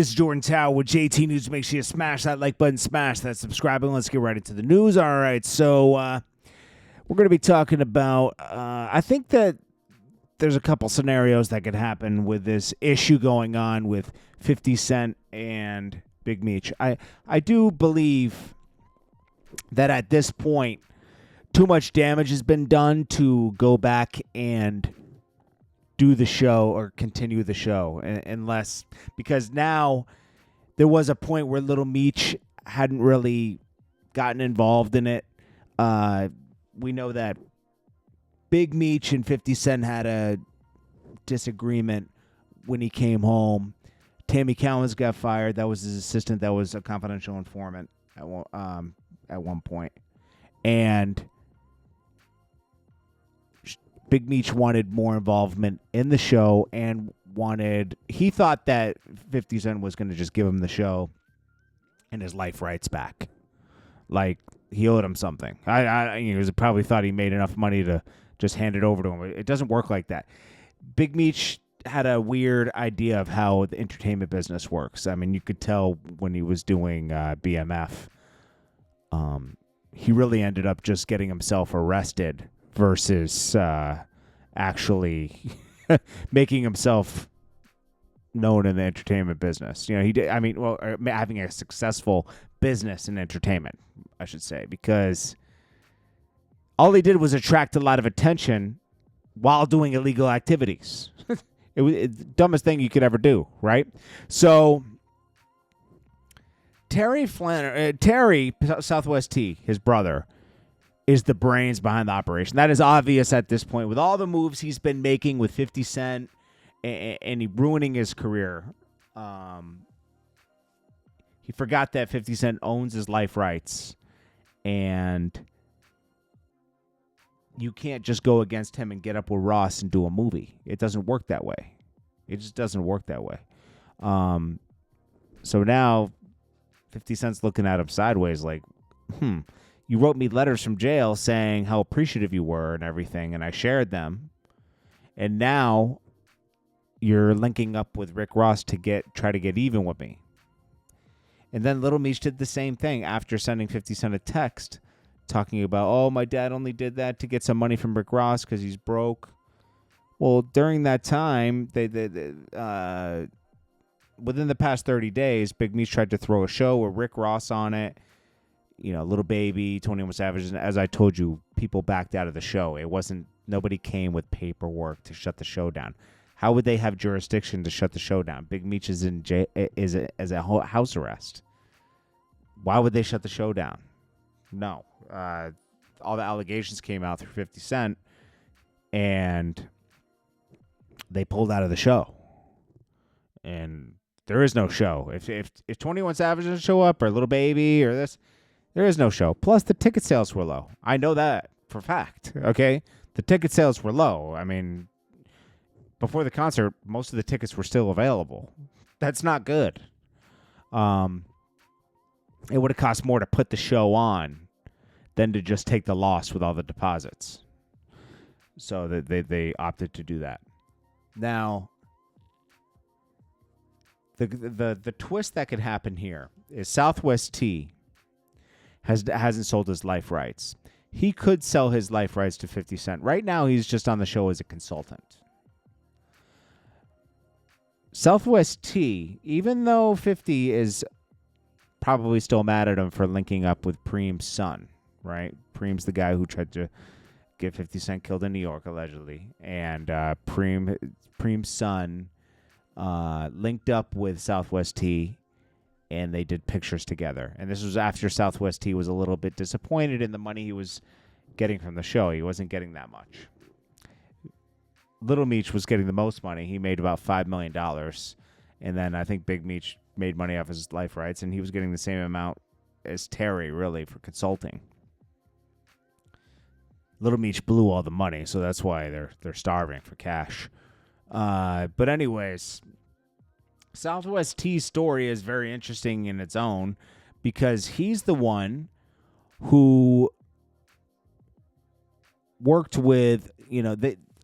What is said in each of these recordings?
It's JordanTower with JT News. Make sure you smash that like button, smash that subscribe button. Let's get right into the news. All right, so we're going to be talking about, I think that there's a couple scenarios that could happen with this issue going on with 50 Cent and Big Meech. I do believe that at this point, too much damage has been done to go back and do the show or continue the show unless, because now there was a point where Little Meech hadn't really gotten involved in it. We know that Big Meech and 50 Cent had a disagreement when he came home. Tammy Cowens got fired. That was his assistant. That was a confidential informant at one point. And Big Meech wanted more involvement in the show and he thought that 50 Cent was going to just give him the show and his life rights back. Like, he owed him something. He probably thought he made enough money to just hand it over to him. It doesn't work like that. Big Meech had a weird idea of how the entertainment business works. I mean, you could tell when he was doing BMF. He really ended up just getting himself arrested versus actually making himself known in the entertainment business. You know, he did. I mean, well, having a successful business in entertainment, I should say, because all he did was attract a lot of attention while doing illegal activities. It was the dumbest thing you could ever do, right? So Terry Southwest T, his brother, is the brains behind the operation. That is obvious at this point with all the moves he's been making with 50 Cent and he ruining his career. He forgot that 50 Cent owns his life rights, and you can't just go against him and get up with Ross and do a movie. It doesn't work that way. It just doesn't work that way. So now 50 Cent's looking at him sideways like, you wrote me letters from jail saying how appreciative you were and everything, and I shared them. And now you're linking up with Rick Ross to try to get even with me. And then Little Meech did the same thing after sending 50 Cent a text talking about, oh, my dad only did that to get some money from Rick Ross because he's broke. Well, during that time, within the past 30 days, Big Meech tried to throw a show with Rick Ross on it. You know, Little Baby, 21 Savage, and as I told you, people backed out of the show. Nobody came with paperwork to shut the show down. How would they have jurisdiction to shut the show down? Big Meech is in as a house arrest. Why would they shut the show down? No. All the allegations came out through 50 Cent, and they pulled out of the show. And there is no show. If 21 Savage doesn't show up, or Little Baby, or this, there is no show. Plus, the ticket sales were low. I know that for a fact, okay? The ticket sales were low. I mean, before the concert, most of the tickets were still available. That's not good. It would have cost more to put the show on than to just take the loss with all the deposits. So they opted to do that. Now, the twist that could happen here is Southwest T hasn't sold his life rights. He could sell his life rights to 50 Cent. Right now, he's just on the show as a consultant. Southwest T, even though 50 is probably still mad at him for linking up with Preem's son, right? Preem's the guy who tried to get 50 Cent killed in New York, allegedly. And Preem's son linked up with Southwest T, and they did pictures together. And this was after Southwest T was a little bit disappointed in the money he was getting from the show. He wasn't getting that much. Little Meech was getting the most money. He made about $5 million. And then I think Big Meech made money off his life rights, and he was getting the same amount as Terry, really, for consulting. Little Meech blew all the money, so that's why they're starving for cash. But anyways, Southwest T's story is very interesting in its own because he's the one who worked with,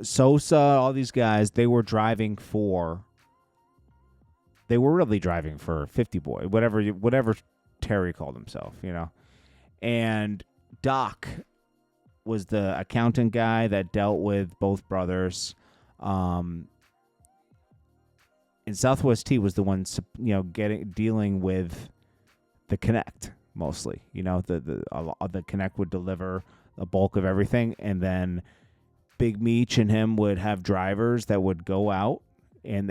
Sosa, all these guys. They were driving for They were really driving for 50 Boy, whatever Terry called himself, And Doc was the accountant guy that dealt with both brothers. And Southwest T was the one, dealing with the Connect mostly. The Connect would deliver the bulk of everything, and then Big Meech and him would have drivers that would go out, and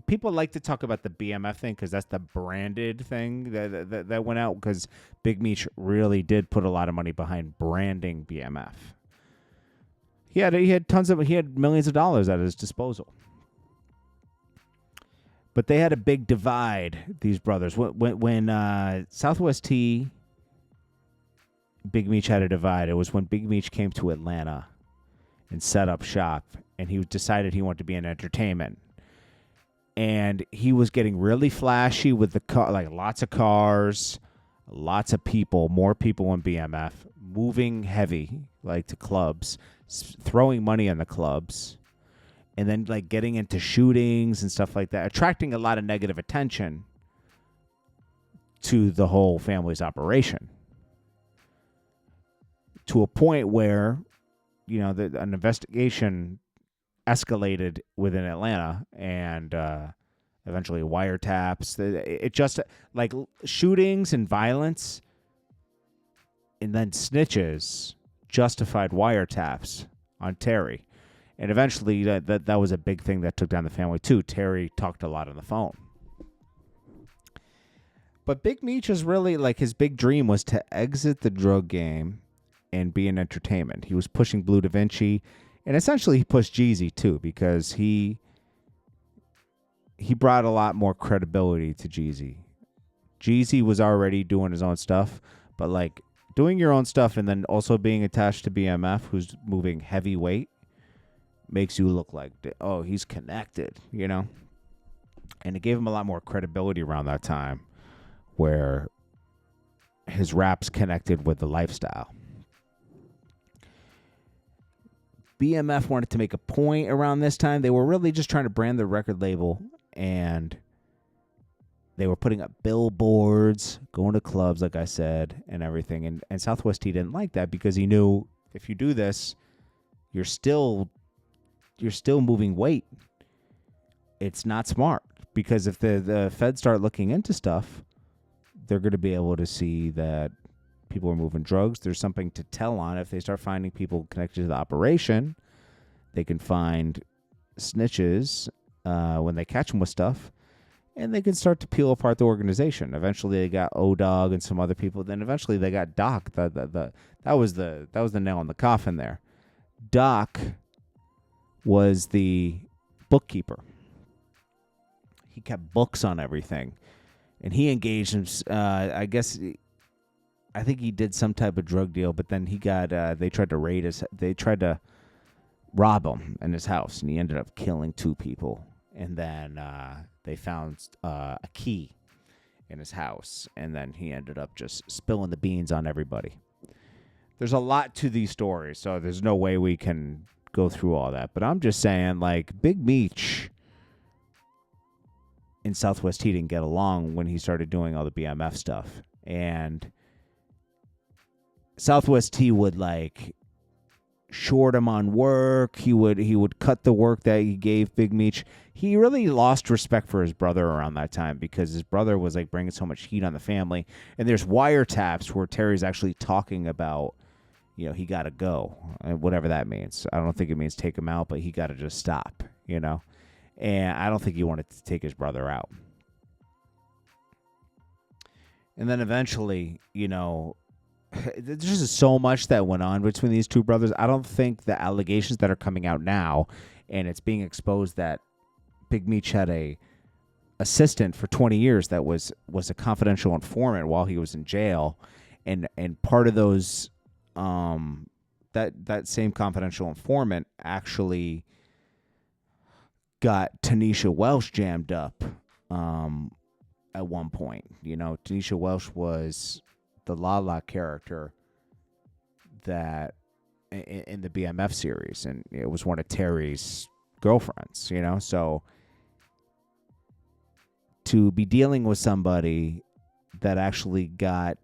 people like to talk about the BMF thing because that's the branded thing that went out, because Big Meech really did put a lot of money behind branding BMF. He had millions of dollars at his disposal. But they had a big divide, these brothers. When Southwest T, Big Meech had a divide. It was when Big Meech came to Atlanta and set up shop, and he decided he wanted to be in entertainment. And he was getting really flashy with the car, like lots of cars, lots of people, more people in BMF, moving heavy, like to clubs, throwing money on the clubs. And then like getting into shootings and stuff like that, attracting a lot of negative attention to the whole family's operation. To a point where, an investigation escalated within Atlanta, and eventually wiretaps. It just like shootings and violence, and then snitches justified wiretaps on Terry. And eventually, that was a big thing that took down the family, too. Terry talked a lot on the phone. But Big Meech is really, like, his big dream was to exit the drug game and be in entertainment. He was pushing Blue Da Vinci, and essentially he pushed Jeezy, too, because he brought a lot more credibility to Jeezy. Jeezy was already doing his own stuff, but, like, doing your own stuff and then also being attached to BMF, who's moving heavyweight, makes you look like, oh, he's connected, And it gave him a lot more credibility around that time, where his raps connected with the lifestyle. BMF wanted to make a point around this time. They were really just trying to brand their record label, and they were putting up billboards, going to clubs, like I said, and everything. And Southwest T didn't like that, because he knew if you do this, you're still moving weight. It's not smart, because if the feds start looking into stuff, they're going to be able to see that people are moving drugs. There's something to tell on. If they start finding people connected to the operation, they can find snitches when they catch them with stuff, and they can start to peel apart the organization. Eventually, they got O-Dog and some other people. Then eventually, they got Doc. That was the nail in the coffin there. Doc was the bookkeeper. He kept books on everything, and he engaged him. I think he did some type of drug deal, but then he got. They tried to rob him in his house, and he ended up killing 2 people. And then they found a key in his house, and then he ended up just spilling the beans on everybody. There's a lot to these stories, so there's no way we can go through all that. But I'm just saying, like, Big Meech and Southwest T didn't get along when he started doing all the BMF stuff. And Southwest T would, like, short him on work. He would cut the work that he gave Big Meech. He really lost respect for his brother around that time, because his brother was, like, bringing so much heat on the family. And there's wiretaps where Terry's actually talking about, he got to go, whatever that means. I don't think it means take him out, but he got to just stop, And I don't think he wanted to take his brother out. And then eventually, there's just so much that went on between these 2 brothers. I don't think the allegations that are coming out now, and it's being exposed that Big Meech had a assistant for 20 years that was a confidential informant while he was in jail, and part of those that same confidential informant actually got Tanisha Welsh jammed up at one point. Tanisha Welsh was the Lala character that in the BMF series, and it was one of Terry's girlfriends, so to be dealing with somebody that actually got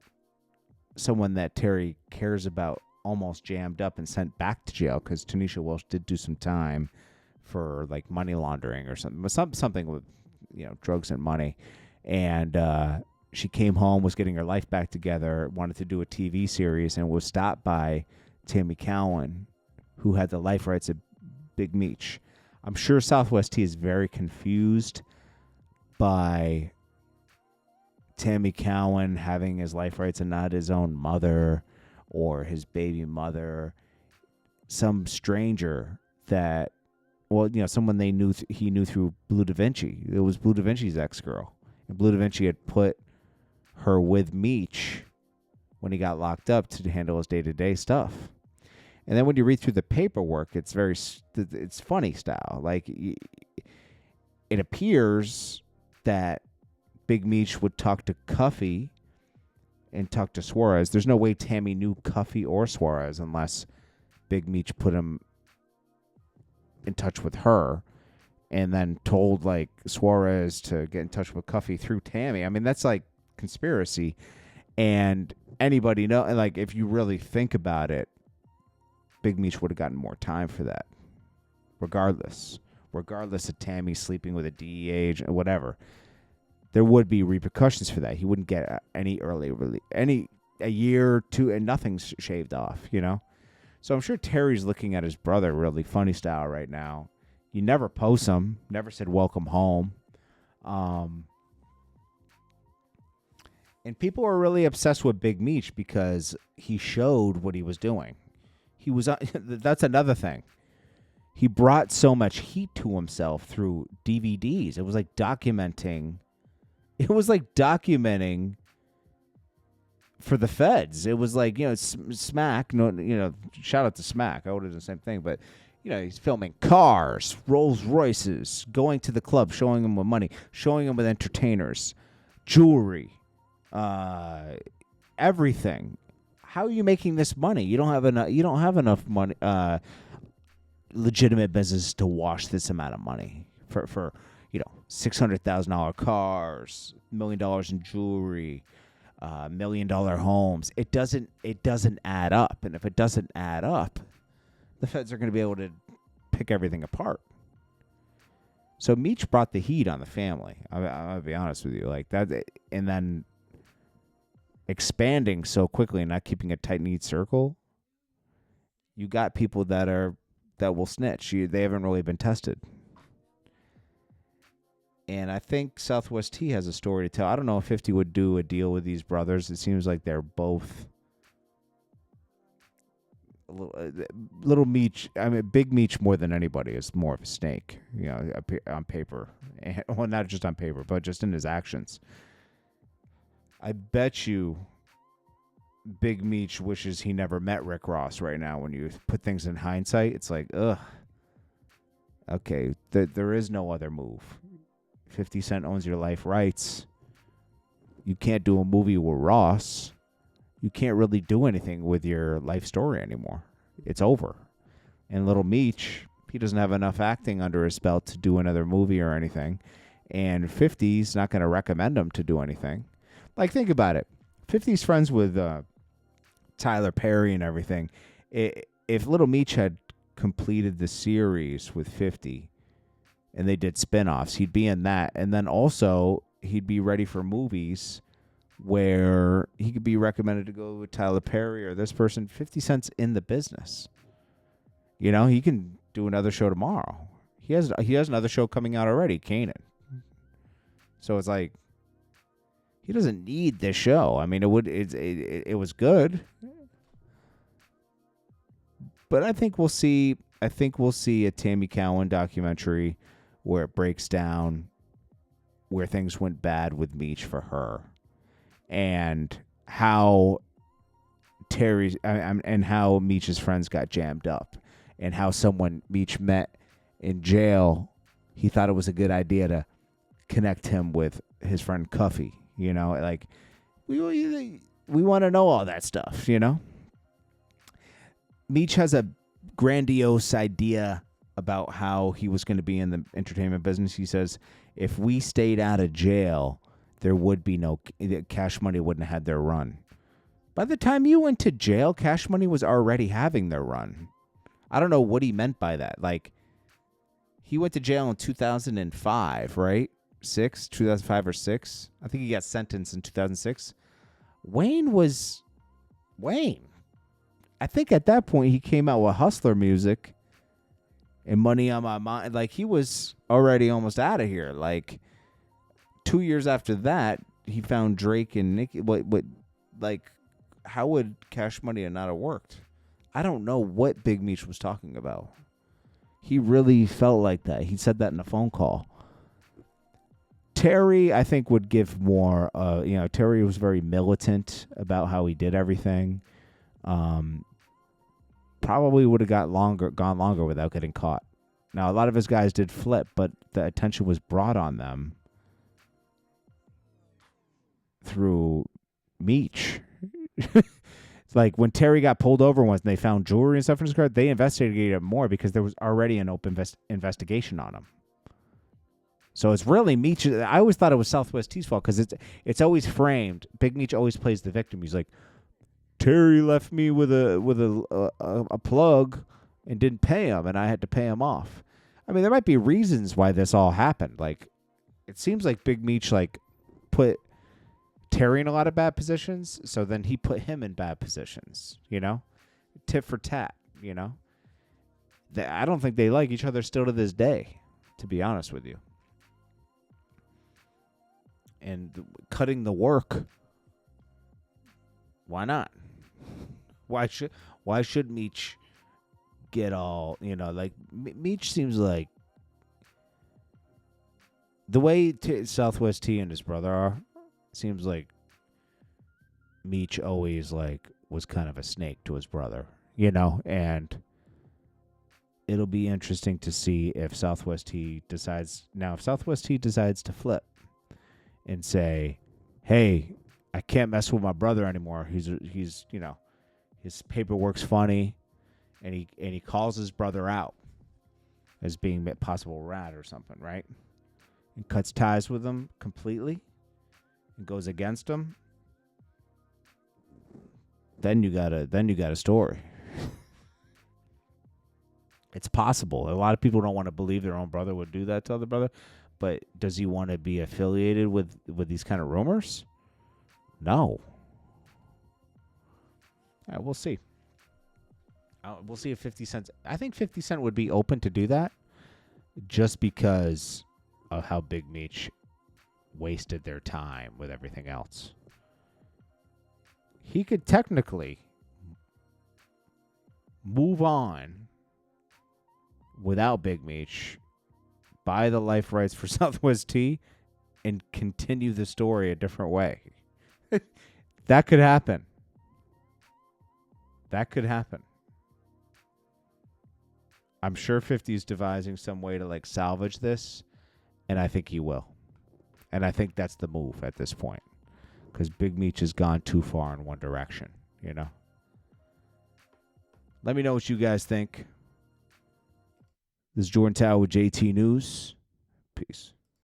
someone that Terry cares about almost jammed up and sent back to jail, because Tanisha Welsh did do some time for like money laundering or something with, drugs and money. And she came home, was getting her life back together, wanted to do a TV series, and was stopped by Tammy Cowan, who had the life rights of Big Meech. I'm sure Southwest T is very confused by Tammy Cowan having his life rights and not his own mother or his baby mother. Some stranger that, someone he knew through Blue Da Vinci. It was Blue Da Vinci's ex-girl. And Blue Da Vinci had put her with Meech when he got locked up to handle his day-to-day stuff. And then when you read through the paperwork, it's funny style. Like, it appears that Big Meech would talk to Cuffy and talk to Suarez. There's no way Tammy knew Cuffy or Suarez unless Big Meech put him in touch with her and then told, like, Suarez to get in touch with Cuffy through Tammy. I mean, that's like conspiracy. And anybody know, like, if you really think about it, Big Meech would have gotten more time for that, regardless of Tammy sleeping with a DEA agent or whatever. There would be repercussions for that. He wouldn't get any early release, a year or two, and nothing's shaved off, So I'm sure Terry's looking at his brother really funny style right now. You never post him, never said welcome home. And people are really obsessed with Big Meech because he showed what he was doing. That's another thing. He brought so much heat to himself through DVDs. It was like documenting for the feds. It was like, Smack, shout out to Smack. I would have done the same thing, but he's filming cars, Rolls Royces, going to the club, showing them with money, showing them with entertainers, jewelry, everything. How are you making this money? You don't have enough money, legitimate business to wash this amount of money for $600,000 cars, $1 million in jewelry, $1 million homes. It doesn't add up, and if it doesn't add up, the feds are going to be able to pick everything apart. So Meech brought the heat on the family. I'll be honest with you, like that, and then expanding so quickly and not keeping a tight-knit circle. You got people that will snitch. They haven't really been tested. And I think Southwest T has a story to tell. I don't know if 50 would do a deal with these brothers. It seems like they're both little Meech. I mean, Big Meech more than anybody is more of a snake, on paper. Well, not just on paper, but just in his actions. I bet you Big Meech wishes he never met Rick Ross right now. When you put things in hindsight, it's like, ugh. Okay, there is no other move. 50 Cent owns your life rights. You can't do a movie with Ross. You can't really do anything with your life story anymore. It's over. And little Meech, he doesn't have enough acting under his belt to do another movie or anything. And 50's not going to recommend him to do anything. Like, think about it. 50's friends with Tyler Perry and everything. If Little Meech had completed the series with 50 and they did spinoffs, he'd be in that. And then also, he'd be ready for movies where he could be recommended to go with Tyler Perry or this person. 50 Cent's in the business. He can do another show tomorrow. He has another show coming out already, Kanan. So it's like, he doesn't need this show. I mean, it was good, but I think we'll see a Tammy Cowan documentary where it breaks down where things went bad with Meech for her, and how Terry's and how Meech's friends got jammed up, and how someone Meech met in jail, he thought it was a good idea to connect him with his friend Cuffy. Like, we want to know all that stuff, Meech has a grandiose idea about how he was going to be in the entertainment business. He says, if we stayed out of jail, there would be no Cash Money wouldn't have had their run. By the time you went to jail, Cash Money was already having their run. I don't know what he meant by that. Like, he went to jail in 2005, right? 2005 or 6. I think he got sentenced in 2006. Wayne. I think at that point he came out with Hustler Music and Money on My Mind. Like, he was already almost out of here. Like, 2 years after that, he found Drake and Nicki. Like, how would Cash Money not have worked? I don't know what Big Meech was talking about. He really felt like that. He said that in a phone call. Terry, I think, would give more. Terry was very militant about how he did everything. Probably would have gone longer without getting caught. Now, a lot of his guys did flip, but the attention was brought on them through Meech. It's like when Terry got pulled over once and they found jewelry and stuff in his car, they investigated him more because there was already an open investigation on him. So it's really Meech. I always thought it was Southwest T's fault because it's always framed. Big Meech always plays the victim. He's like, Terry left me with a plug and didn't pay him, and I had to pay him off. I mean, there might be reasons why this all happened. Like, it seems like Big Meech put Terry in a lot of bad positions, so then he put him in bad positions. Tit for tat. I don't think they like each other still to this day, to be honest with you. And cutting the work, why not? Why should Meech get all, like, Meech seems like the way Southwest T and his brother are, seems like Meech always was kind of a snake to his brother, and it'll be interesting to see if Southwest T decides to flip and say, hey, I can't mess with my brother anymore. He's his paperwork's funny, and he calls his brother out as being a possible rat or something, right? And cuts ties with him completely and goes against him. Then you got a story. It's possible. A lot of people don't want to believe their own brother would do that to other brother, but does he want to be affiliated with these kind of rumors? No. We'll see. We'll see if 50 Cent... I think 50 Cent would be open to do that just because of how Big Meech wasted their time with everything else. He could technically move on without Big Meech, buy the life rights for Southwest T, and continue the story a different way. That could happen. That could happen. I'm sure 50 is devising some way to salvage this, and I think he will. And I think that's the move at this point, because Big Meech has gone too far in one direction, Let me know what you guys think. This is Jordan Tower with JT News. Peace.